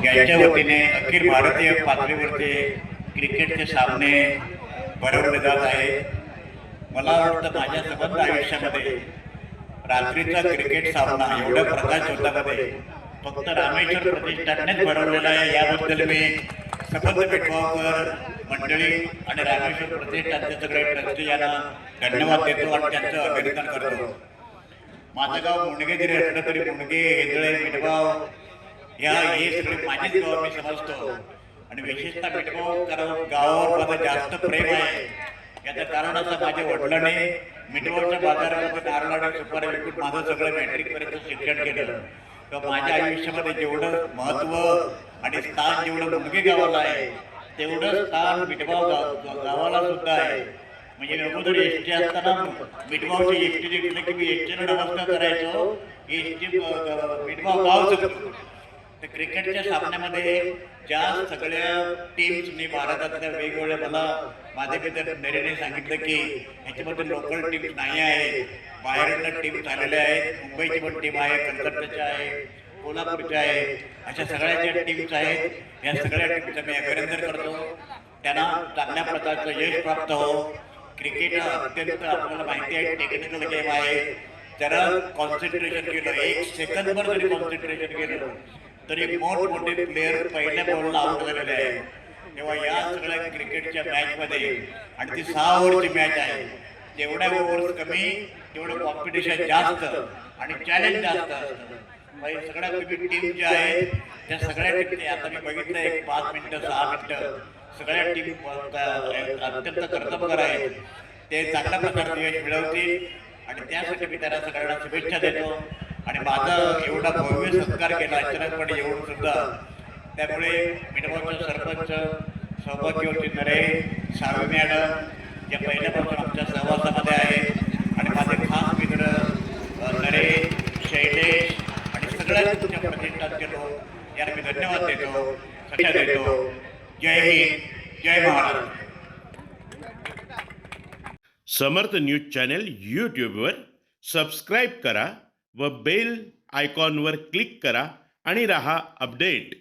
यांच्या वतीने अखिल भारतीय पातळीवरचे क्रिकेटचे सामने भरवले जात आहेत। मला वाटतं माझ्या संबंध आयुष्यामध्ये रात्रीचा क्रिकेट सामना एवढ्या प्रकाश होतामध्ये फक्त रामेश्वर प्रतिष्ठाननेच भरवलेला आहे। याबद्दल मी संबंध पेटवाकर मंडळी आणि रामेश्वर प्रतिष्ठानचे सगळे ट्रस्टी यांना धन्यवाद देतो आणि त्यांचं अभिनंदन करतो। माझं गाव मुणगे जरी असलं तरी मुणगे हेदळे मिठगाव हे सगळे माझेच गाव मी समजतो आणि विशेषतः मिठगाव गावावर माझं जास्त प्रेम आहे। याचं कारण असं माझ्या वडिलांनी मिठगावच्या बाजारामध्ये नारळ आणि सुपारी विकून माझं सगळं मॅट्रिकपर्यंत शिक्षण केलं। तर माझ्या आयुष्यामध्ये जेवढं महत्त्व आणि स्थान जेवढं मुणगे गावाला आहे तेवढं स्थान मिठगाव गावाला सुद्धा आहे। म्हणजे अगोदर एस टी असताना मिठगावची एस टी गेलं की मी एस टीनं नमस्कार करायचो, एस टी मिठगाव गाव जगतो। तर क्रिकेटच्या सामन्यामध्ये ज्या सगळ्या टीम्सनी भारतातल्या वेगवेगळ्या मला माझे मित्र नेरेने सांगितलं की ह्याच्यामध्ये लोकल टीम्स नाही आहेत, बाहेरनं टीम्स आलेल्या आहेत। मुंबईची पण टीम आहे, कलकत्त्याच्या आहे, कोल्हापूरच्या आहे, अशा सगळ्या ज्या टीम्स आहेत या सगळ्या टीमचं मी अभिनंदन करतो। त्यांना चांगल्या प्रकारचं यश प्राप्त हो। क्रिकेट हा अत्यंत आपल्याला माहिती आहे टेक्निकल गेम आहे। जरा कॉन्सन्ट्रेशन केलं, एक सेकंदभर जरी कॉन्सन्ट्रेशन केलं तरी मोठमोठे प्लेयर पहिल्या बॉलला आउट झालेले आहेत। तेव्हा या सगळ्या क्रिकेटच्या मॅचमध्ये आणि ती 6 ओव्हरची मॅच आहे, जेवढ्या ओव्हर्स कमी तेवढं कॉम्पिटिशन जास्त आणि चॅलेंज जास्त असतं। सगळ्या टीम ज्या आहेत त्या सगळ्या टीमने आता मी बघितलं एक 5 मिनिटं 6 मिनिटं सगळ्या टीम अत्यंत कर्तबगार आहेत। ते चांगल्या प्रकारचे यश मिळवतील आणि त्यासाठी मी त्यांना सगळ्यांना शुभेच्छा देतो। आणि माझा एवढा भव्य सत्कार केला अचानकपणे येऊन सुद्धा, त्यामुळे मिठगावचे सरपंच सौभाग्यवती नरे साळवे मॅडम या पहिल्यापासून आमच्या सहवासामध्ये आहेत आणि माझे खास मित्र नरे शैलेश आणि सगळ्या तुमच्या प्रतिष्ठानचे लोक यांना मी धन्यवाद देतो, शुभेच्छा देतो। जय हिंद, जय महाराष्ट्र। समर्थ न्यूज चॅनल यूट्यूबवर सबस्क्राईब करा व बेल आयकॉनवर क्लिक करा आणि रहा अपडेट।